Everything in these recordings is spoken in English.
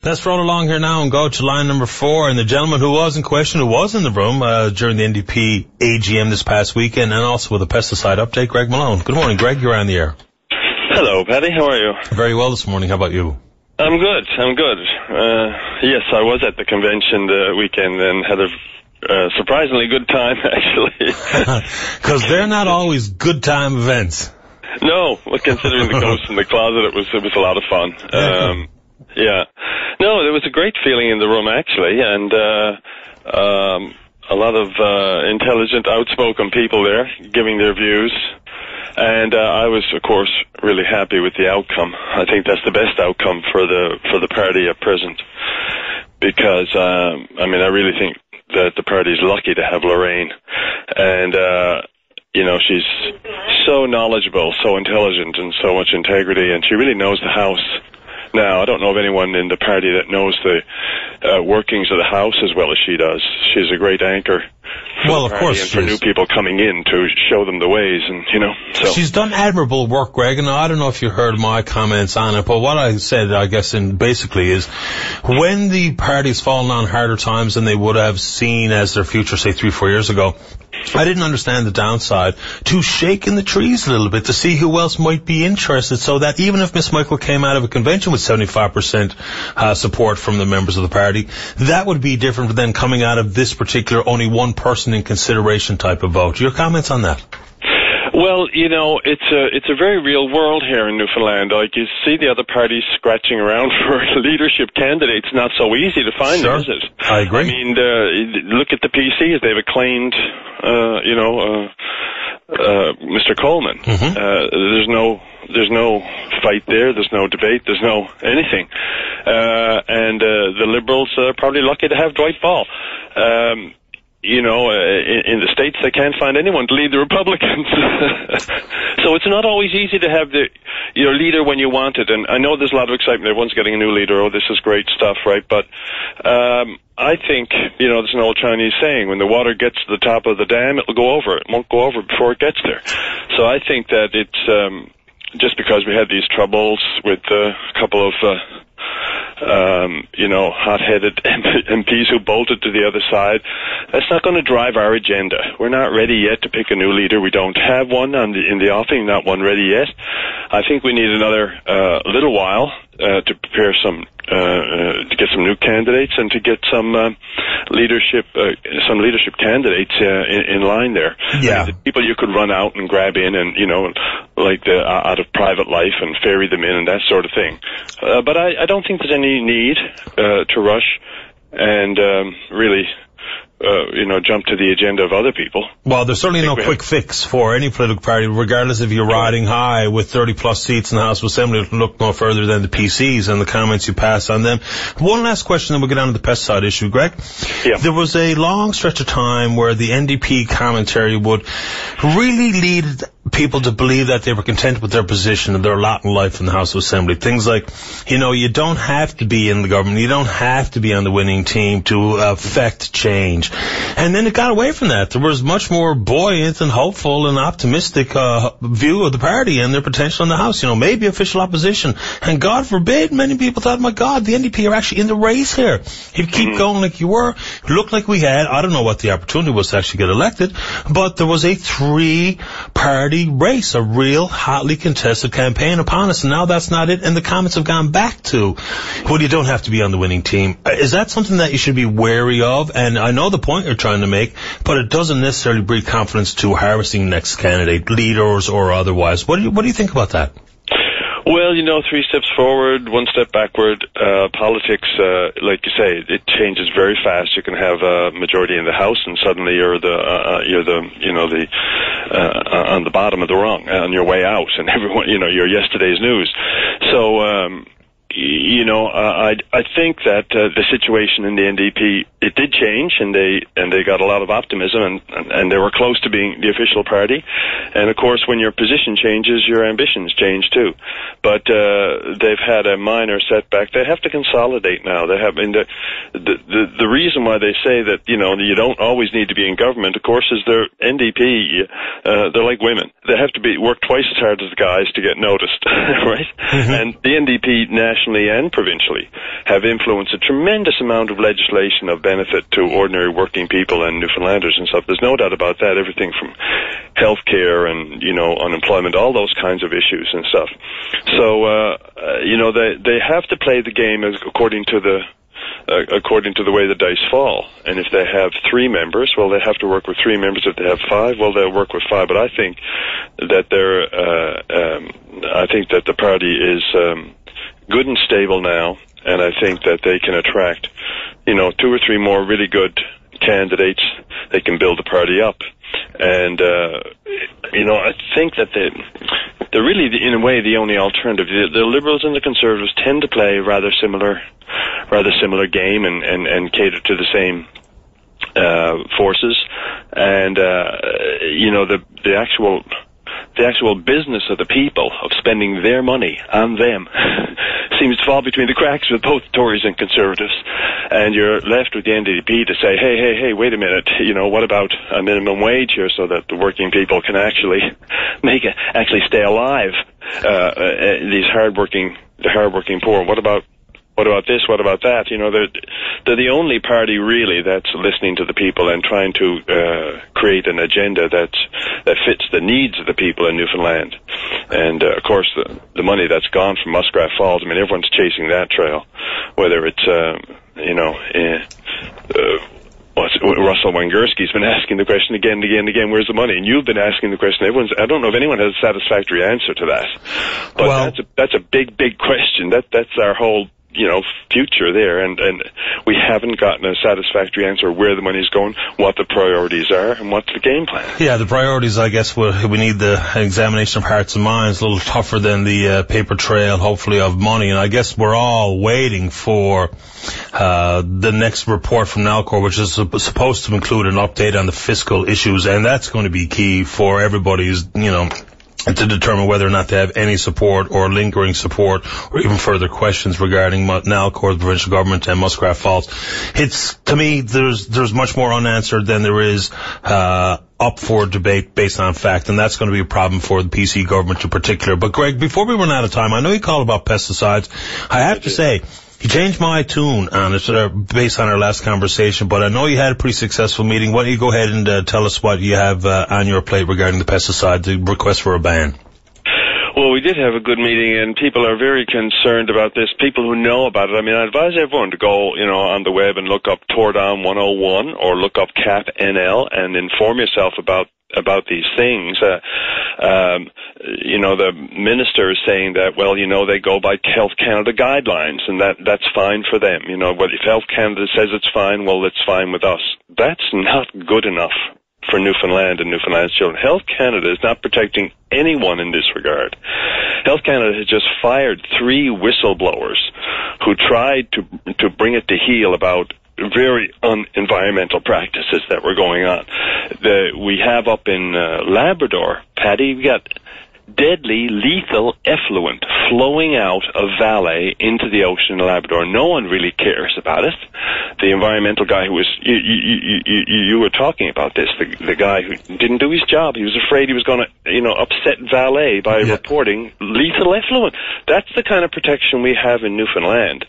Let's roll along here now and go to line number 4. And the gentleman who was in question, who was in the room during the NDP AGM this past weekend, and also with a pesticide update, Greg Malone. Good morning, Greg. You're on the air. Hello, Paddy. How are you? Very well this morning. How about you? I'm good. Yes, I was at the convention the weekend and had a surprisingly good time, actually. Because they're not always good time events. No, considering the ghost in the closet, it was a lot of fun. Yeah. No, there was a great feeling in the room, actually, and a lot of intelligent, outspoken people there giving their views. And I was, of course, really happy with the outcome. I think that's the best outcome for the party at present, because I really think that the party's lucky to have Lorraine, and she's so knowledgeable, so intelligent, and so much integrity, and she really knows the House. Now, I don't know of anyone in the party that knows the workings of the House as well as she does. She's a great anchor for the party and for new people coming in to show them the ways, and so. She's done admirable work, Greg, and I don't know if you heard my comments on it, but what I said, I guess, basically is when the party's fallen on harder times than they would have seen as their future, say, 3-4 years ago, I didn't understand the downside to shaking the trees a little bit to see who else might be interested, so that even if Miss Michael came out of a convention with 75% support from the members of the party, that would be different than coming out of this particular only one person in consideration type of vote. Your comments on that? Well, it's a very real world here in Newfoundland. Like, you see the other parties scratching around for leadership candidates. Not so easy to find them, is it? I agree. I mean, look at the PCs. They've acclaimed, Mr. Coleman. Mm-hmm. There's no fight there. There's no debate. There's no anything. And the Liberals are probably lucky to have Dwight Ball. In the States, they can't find anyone to lead the Republicans. So it's not always easy to have your leader when you want it. And I know there's a lot of excitement. Everyone's getting a new leader. Oh, this is great stuff, right? But I think, there's an old Chinese saying, when the water gets to the top of the dam, it'll go over. It won't go over before it gets there. So I think that it's just because we had these troubles with a couple of hot-headed MPs who bolted to the other side, that's not going to drive our agenda. We're not ready yet to pick a new leader. We don't have one in the offing, not one ready yet. I think we need another little while to prepare to get some new candidates and to get some leadership candidates in line there. Yeah. The people you could run out and grab in and, out of private life and ferry them in and that sort of thing. But I don't think there's any need to rush and really jump to the agenda of other people. Well, there's certainly no quick fix for any political party, regardless if you're riding high with 30-plus seats in the House of Assembly. Look no further than the PCs and the comments you pass on them. One last question, then we'll get on to the pesticide issue, Greg. Yeah. There was a long stretch of time where the NDP commentary would really lead people to believe that they were content with their position and their lot in life in the House of Assembly. Things like, you don't have to be in the government, you don't have to be on the winning team to affect change. And then it got away from that. There was much more buoyant and hopeful and optimistic view of the party and their potential in the House. Maybe official opposition. And God forbid, many people thought, my God, the NDP are actually in the race here. If you keep going like you were, it looked like we had, I don't know what the opportunity was to actually get elected, but there was a 3-party race, a real hotly contested campaign upon us, and now that's not it, and the comments have gone back to, well, you don't have to be on the winning team. Is that something that you should be wary of? And I know the point you're trying to make, but it doesn't necessarily breed confidence to harvesting the next candidate, leaders or otherwise. What do you think about that? Well, 3 steps forward, 1 step backward. Politics, like you say, it changes very fast. You can have a majority in the House, and suddenly you're on the bottom of the rung, on your way out, and everyone, you're yesterday's news. So, I think that the situation in the NDP, it did change, and they got a lot of optimism, and they were close to being the official party. And of course, when your position changes, your ambitions change too. But they've had a minor setback. They have to consolidate now. They have, the reason why they say that you don't always need to be in government, of course, is they're NDP. They're like women. They have to work twice as hard as the guys to get noticed, right? Mm-hmm. And the NDP national nationally and provincially, have influenced a tremendous amount of legislation of benefit to ordinary working people and Newfoundlanders and stuff. There's no doubt about that. Everything from healthcare and, unemployment, all those kinds of issues and stuff. So, they have to play the game according to the way the dice fall. And if they have 3 members, well, they have to work with 3 members. If they have 5, well, they'll work with 5. But I think that the party is good and stable now, and I think that they can attract, 2 or 3 more really good candidates. They can build the party up. And, I think that they're really, in a way, the only alternative. The Liberals and the Conservatives tend to play rather similar game and cater to the same forces. And, the actual business of the people, of spending their money on them, seems to fall between the cracks with both Tories and Conservatives. And you're left with the NDP to say, hey, wait a minute, what about a minimum wage here so that the working people can actually stay alive? The hardworking poor. What about this? What about that? They're the only party really that's listening to the people and trying to create an agenda that fits the needs of the people in Newfoundland. And of course, the money that's gone from Muskrat Falls. I mean, everyone's chasing that trail. Whether it's Russell Wangerski's been asking the question again and again and again, where's the money? And you've been asking the question. I don't know if anyone has a satisfactory answer to that. But that's a big question. That's our whole future there, and we haven't gotten a satisfactory answer where the money's going, what the priorities are, and what's the game plan. Yeah, the priorities, I guess, we need the examination of hearts and minds, a little tougher than the paper trail, hopefully, of money, and I guess we're all waiting for the next report from NALCOR, which is supposed to include an update on the fiscal issues, and that's going to be key for everybody's, to determine whether or not they have any support or lingering support or even further questions regarding NALCOR, the provincial government, and Muskrat Falls. To me, there's much more unanswered than there is up for debate based on fact, and that's going to be a problem for the PC government in particular. But Greg, before we run out of time, I know you called about pesticides. I have to say, you changed my tune on it based on our last conversation, but I know you had a pretty successful meeting. Why don't you go ahead and tell us what you have on your plate regarding the pesticide, the request for a ban? Well, we did have a good meeting, and people are very concerned about this. People who know about it. I mean, I advise everyone to go, on the web and look up Tordon 101 or look up CAP NL and inform yourself about these things. The minister is saying that, they go by Health Canada guidelines, and that's fine for them. But if Health Canada says it's fine, well, it's fine with us. That's not good enough for Newfoundland and Newfoundland's children. Health Canada is not protecting anyone in this regard. Health Canada has just fired 3 whistleblowers who tried to bring it to heel about very unenvironmental practices that were going on. We have up in Labrador, Paddy, we got deadly, lethal effluent flowing out of Valley into the ocean in Labrador. No one really cares about it. The environmental guy who was, you were talking about this, the guy who didn't do his job. He was afraid he was going to, upset Valley by reporting lethal effluent. That's the kind of protection we have in Newfoundland.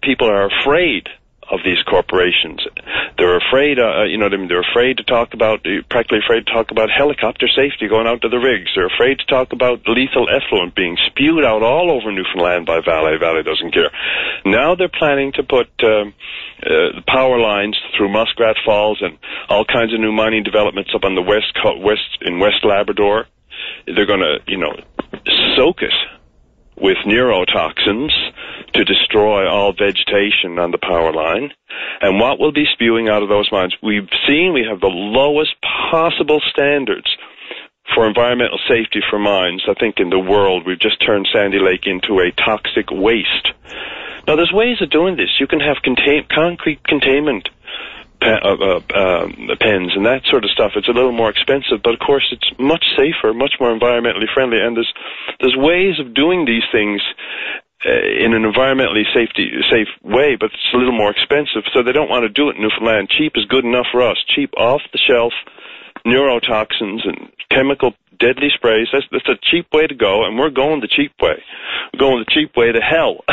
People are afraid of these corporations. They're afraid, they're afraid to talk about, practically afraid to talk about helicopter safety going out to the rigs. They're afraid to talk about lethal effluent being spewed out all over Newfoundland by Valley. Valley doesn't care. Now they're planning to put power lines through Muskrat Falls and all kinds of new mining developments up on the west in West Labrador. They're going to, soak it with neurotoxins to destroy all vegetation on the power line. And what will be spewing out of those mines? We've seen we have the lowest possible standards for environmental safety for mines, I think, in the world. We've just turned Sandy Lake into a toxic waste. Now, there's ways of doing this. You can have concrete containment pens and that sort of stuff. It's a little more expensive, but of course it's much safer, much more environmentally friendly, and there's ways of doing these things in an environmentally safe way, but it's a little more expensive, so they don't want to do it in Newfoundland. Cheap is good enough for us. Cheap, off the shelf, neurotoxins and chemical deadly sprays. That's a cheap way to go, and we're going the cheap way. We're going the cheap way to hell.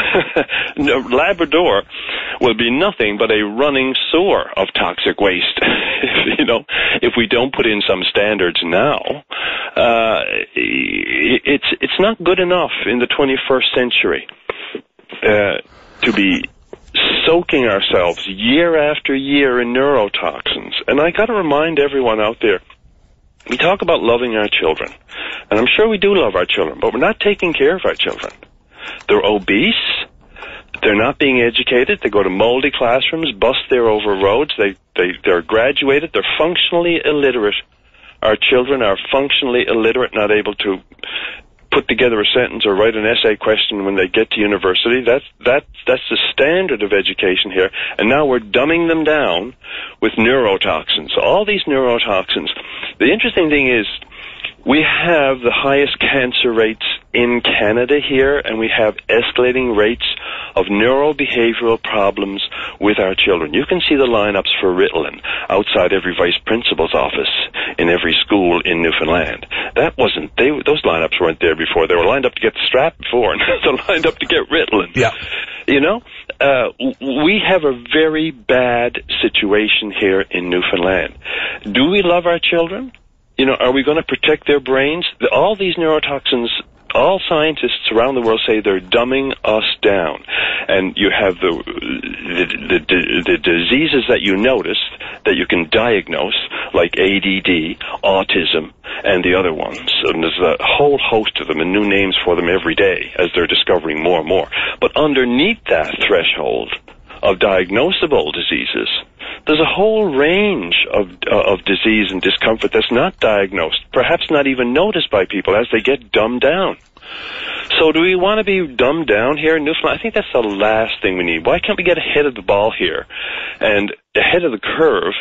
Labrador will be nothing but a running sewer of toxic waste. If we don't put in some standards now, it's not good enough in the 21st century to be soaking ourselves year after year in neurotoxins. And I got to remind everyone out there, we talk about loving our children, and I'm sure we do love our children, but we're not taking care of our children. They're obese. They're not being educated. They go to moldy classrooms, bust there over roads. They're graduated. They're functionally illiterate. Our children are functionally illiterate, not able to put together a sentence or write an essay question when they get to university. That's the standard of education here. And now we're dumbing them down with neurotoxins. All these neurotoxins. The interesting thing is, we have the highest cancer rates in Canada here, and we have escalating rates of neurobehavioral problems with our children. You can see the lineups for Ritalin outside every vice principal's office in every school in Newfoundland. Those lineups weren't there before. They were lined up to get the strap before, and they're lined up to get Ritalin. Yeah. We have a very bad situation here in Newfoundland. Do we love our children? Are we going to protect their brains? All these neurotoxins, all scientists around the world say they're dumbing us down. And you have the diseases that you noticed that you can diagnose, like ADD, autism, and the other ones. And there's a whole host of them and new names for them every day as they're discovering more and more. But underneath that threshold of diagnosable diseases, there's a whole range of disease and discomfort that's not diagnosed, perhaps not even noticed by people as they get dumbed down. So do we want to be dumbed down here in Newfoundland? I think that's the last thing we need. Why can't we get ahead of the ball here and ahead of the curve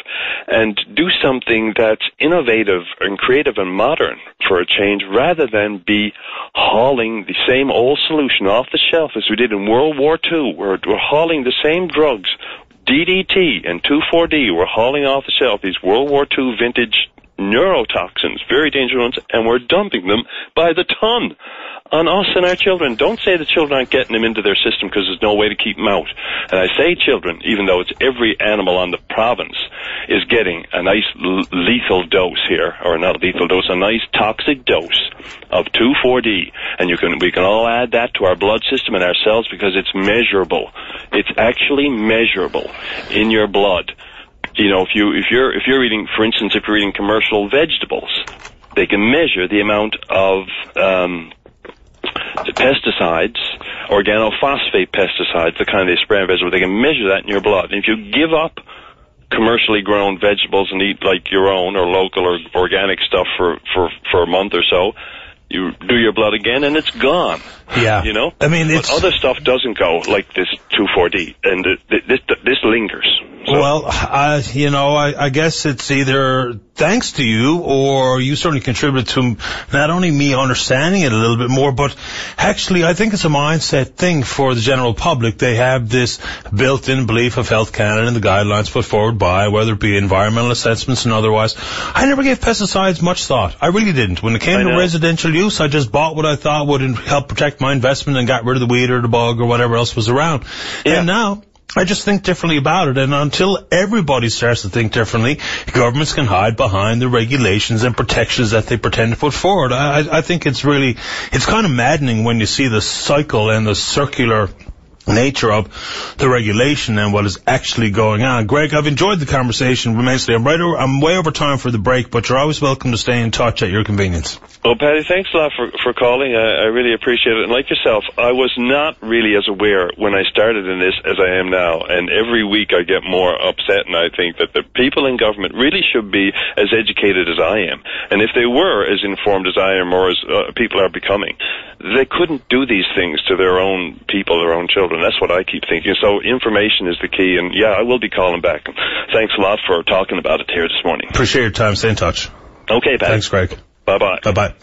and do something that's innovative and creative and modern for a change, rather than be hauling the same old solution off the shelf as we did in World War II? We're hauling the same drugs, DDT and 2,4-D. We're hauling off the shelf these World War II vintage neurotoxins, very dangerous ones, and we're dumping them by the ton on us and our children. Don't say the children aren't getting them into their system because there's no way to keep them out. And I say children, even though it's every animal on the province is getting a nice lethal dose here, or not a lethal dose, a nice toxic dose of 2,4-D. And we can all add that to our blood system and our cells because it's measurable. It's actually measurable in your blood. If you're eating, for instance, if you're eating commercial vegetables, they can measure the amount of pesticides, organophosphate pesticides, the kind they spray on vegetables. They can measure that in your blood. And if you give up commercially grown vegetables and eat like your own or local or organic stuff for a month or so, you do your blood again and it's gone. Yeah. I mean, but other stuff doesn't go, like this 2,4-D, and this lingers. So. Well, I guess it's either thanks to you, or you certainly contributed to not only me understanding it a little bit more, but actually I think it's a mindset thing for the general public. They have this built-in belief of Health Canada and the guidelines put forward by, whether it be environmental assessments and otherwise. I never gave pesticides much thought. I really didn't. When it came to residential use, I just bought what I thought would help protect my investment and got rid of the weed or the bug or whatever else was around. Yeah. And now I just think differently about it, and until everybody starts to think differently, governments can hide behind the regulations and protections that they pretend to put forward. I think it's kind of maddening when you see the cycle and the circular nature of the regulation and what is actually going on. Greg, I've enjoyed the conversation immensely. I'm way over time for the break, but you're always welcome to stay in touch at your convenience. Well, Paddy, thanks a lot for calling. I really appreciate it. And like yourself, I was not really as aware when I started in this as I am now. And every week I get more upset, and I think that the people in government really should be as educated as I am. And if they were as informed as I am, or as people are becoming, they couldn't do these things to their own people, their own children. That's what I keep thinking. So information is the key. And yeah, I will be calling back. Thanks a lot for talking about it here this morning. Appreciate your time. Stay in touch. Okay, Paddy. Thanks, Greg. Bye-bye. Bye-bye.